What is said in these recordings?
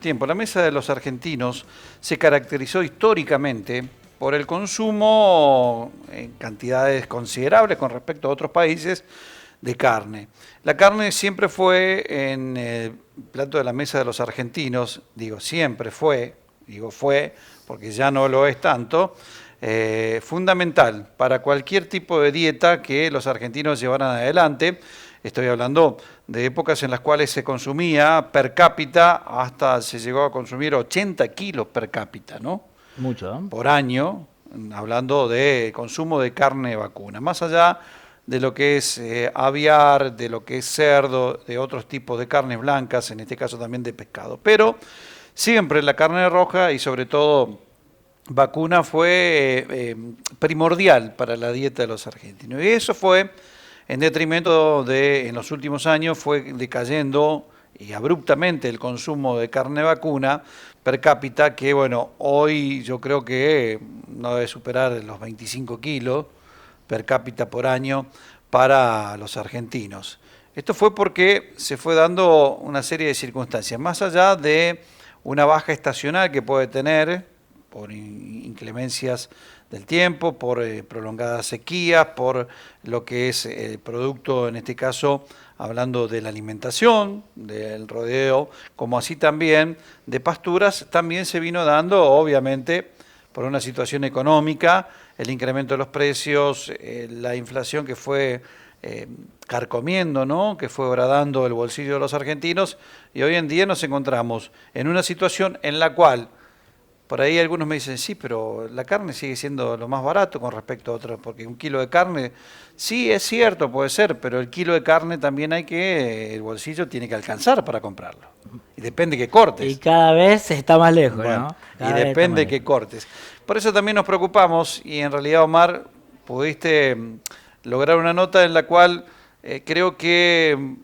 tiempo. La mesa de los argentinos se caracterizó históricamente por el consumo en cantidades considerables con respecto a otros países de carne. La carne siempre fue en el plato de la mesa de los argentinos, digo siempre fue, digo fue porque ya no lo es tanto, fundamental para cualquier tipo de dieta que los argentinos llevaran adelante. Estoy hablando de épocas en las cuales se consumía per cápita, hasta se llegó a consumir 80 kilos per cápita, ¿no? Mucho, ¿eh? Por año, hablando de consumo de carne vacuna. Más allá de lo que es aviar, de lo que es cerdo, de otros tipos de carnes blancas, en este caso también de pescado. Pero siempre la carne roja y sobre todo vacuna fue primordial para la dieta de los argentinos. Y eso fue en detrimento de, en los últimos años, fue decayendo y abruptamente el consumo de carne vacuna per cápita, que bueno, hoy yo creo que no debe superar los 25 kilos per cápita por año para los argentinos. Esto fue porque se fue dando una serie de circunstancias, más allá de una baja estacional que puede tener por inclemencias del tiempo, por prolongadas sequías, por lo que es el producto, en este caso, hablando de la alimentación, del rodeo, como así también de pasturas, también se vino dando, obviamente, por una situación económica, el incremento de los precios, la inflación que fue carcomiendo, ¿no? Que fue horadando el bolsillo de los argentinos, y hoy en día nos encontramos en una situación en la cual por ahí algunos me dicen, sí, pero la carne sigue siendo lo más barato con respecto a otros, porque un kilo de carne, sí, es cierto, puede ser, pero el kilo de carne también el bolsillo tiene que alcanzar para comprarlo. Y depende que cortes. Y cada vez está más lejos, bueno, ¿no? Y depende que cortes. Por eso también nos preocupamos, y en realidad, Omar, pudiste lograr una nota en la cual creo que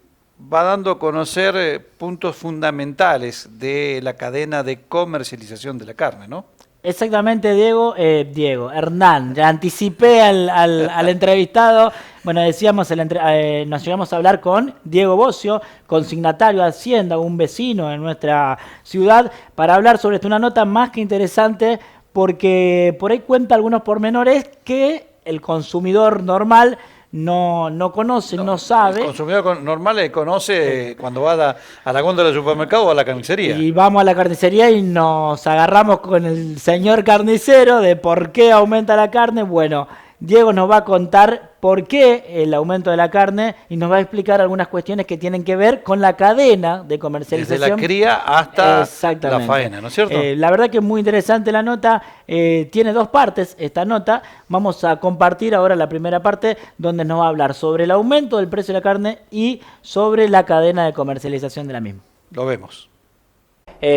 va dando a conocer puntos fundamentales de la cadena de comercialización de la carne, ¿no? Exactamente, Hernán, ya anticipé al entrevistado. Bueno, decíamos, nos llegamos a hablar con Diego Bocio, consignatario de Hacienda, un vecino en nuestra ciudad, para hablar sobre esto, una nota más que interesante, porque por ahí cuenta algunos pormenores que el consumidor normal no conoce, no sabe. El consumidor normal conoce cuando va a la góndola del supermercado o a la carnicería. Y vamos a la carnicería y nos agarramos con el señor carnicero de por qué aumenta la carne. Bueno, Diego nos va a contar por qué el aumento de la carne y nos va a explicar algunas cuestiones que tienen que ver con la cadena de comercialización. Desde la cría hasta la faena, ¿no es cierto? La verdad que es muy interesante la nota, tiene dos partes esta nota. Vamos a compartir ahora la primera parte donde nos va a hablar sobre el aumento del precio de la carne y sobre la cadena de comercialización de la misma. Lo vemos.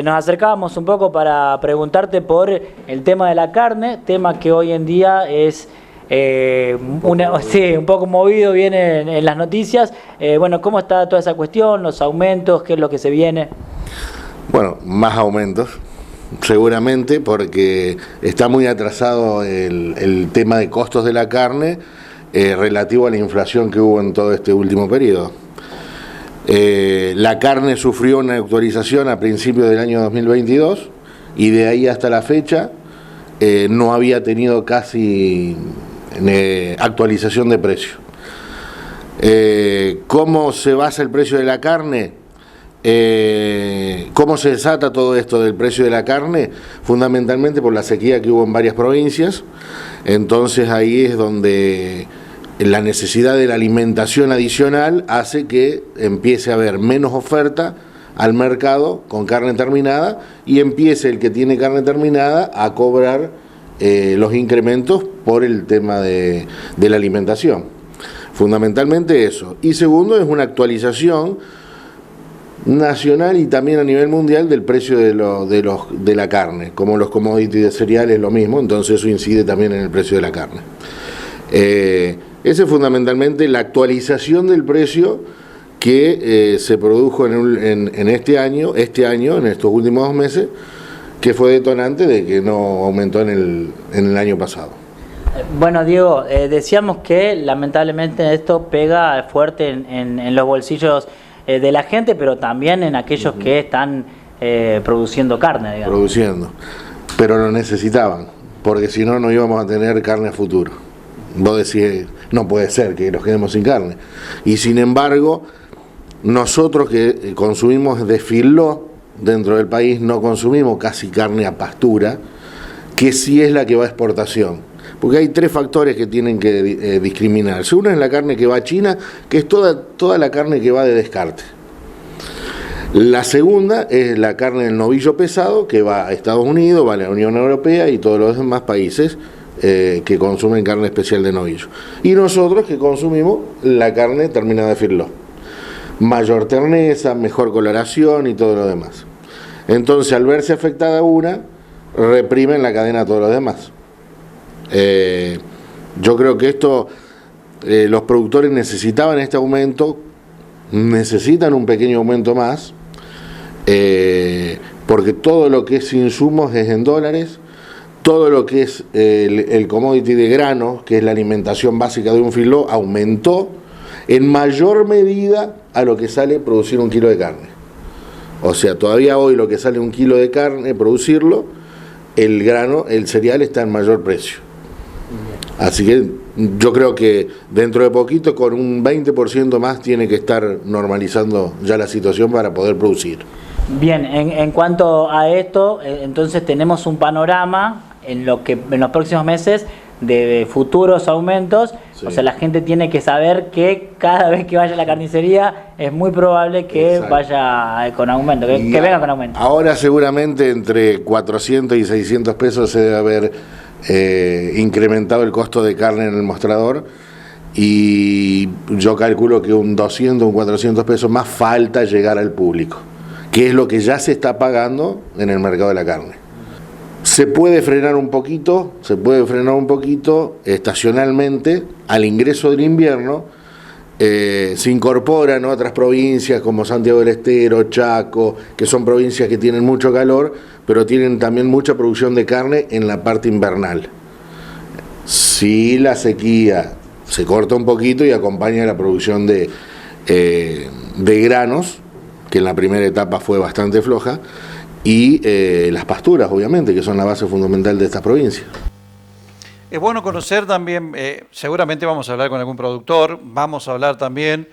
Nos acercábamos un poco para preguntarte por el tema de la carne, tema que hoy en día es un poco movido, viene en las noticias. Bueno, ¿cómo está toda esa cuestión, los aumentos, qué es lo que se viene? Bueno, más aumentos, seguramente, porque está muy atrasado el tema de costos de la carne relativo a la inflación que hubo en todo este último periodo. La carne sufrió una actualización a principios del año 2022 y de ahí hasta la fecha no había tenido casi actualización de precio. ¿Cómo se basa el precio de la carne? ¿Cómo se desata todo esto del precio de la carne? Fundamentalmente por la sequía que hubo en varias provincias. Entonces ahí es donde la necesidad de la alimentación adicional hace que empiece a haber menos oferta al mercado con carne terminada y empiece el que tiene carne terminada a cobrar los incrementos por el tema de la alimentación. Fundamentalmente eso. Y segundo, es una actualización nacional y también a nivel mundial del precio de la carne, como los commodities de cereales, lo mismo, entonces eso incide también en el precio de la carne. Esa es fundamentalmente la actualización del precio que se produjo en este año, en estos últimos 2 meses, que fue detonante de que no aumentó en el año pasado. Bueno, Diego, decíamos que lamentablemente esto pega fuerte en los bolsillos de la gente, pero también en aquellos que están produciendo carne, digamos. Produciendo. Pero lo necesitaban, porque si no, no íbamos a tener carne a futuro. Vos decís, no puede ser que nos quedemos sin carne. Y sin embargo, nosotros que consumimos de filó dentro del país, no consumimos casi carne a pastura, que sí es la que va a exportación. Porque hay 3 factores que tienen que discriminarse. Uno es la carne que va a China, que es toda la carne que va de descarte. La segunda es la carne del novillo pesado, que va a Estados Unidos, va a la Unión Europea y todos los demás países que consumen carne especial de novillo. Y nosotros que consumimos la carne terminada de filó. Mayor terneza, mejor coloración y todo lo demás. Entonces, al verse afectada una, reprimen la cadena a todos los demás. Yo creo que esto, los productores necesitaban este aumento, necesitan un pequeño aumento más, porque todo lo que es insumos es en dólares, todo lo que es el commodity de grano, que es la alimentación básica de un filó, aumentó en mayor medida a lo que sale producir 1 kilo de carne. O sea, todavía hoy lo que sale 1 kilo de carne, producirlo, el grano, el cereal está en mayor precio. Así que yo creo que dentro de poquito, con un 20% más, tiene que estar normalizando ya la situación para poder producir. Bien, en cuanto a esto, entonces tenemos un panorama en los próximos meses de futuros aumentos. Sí. O sea, la gente tiene que saber que cada vez que vaya a la carnicería es muy probable que vaya con aumento, que venga con aumento. Ahora seguramente entre 400 y 600 pesos se debe haber incrementado el costo de carne en el mostrador, y yo calculo que un 200, un 400 pesos más falta llegar al público, que es lo que ya se está pagando en el mercado de la carne. Se puede frenar un poquito estacionalmente al ingreso del invierno. Se incorporan otras provincias como Santiago del Estero, Chaco, que son provincias que tienen mucho calor, pero tienen también mucha producción de carne en la parte invernal. Si la sequía se corta un poquito y acompaña la producción de granos, que en la primera etapa fue bastante floja, y las pasturas, obviamente, que son la base fundamental de estas provincias. Es bueno conocer también, seguramente vamos a hablar con algún productor, vamos a hablar también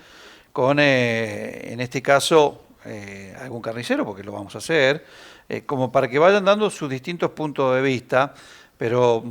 con, en este caso, algún carnicero, porque lo vamos a hacer, como para que vayan dando sus distintos puntos de vista, pero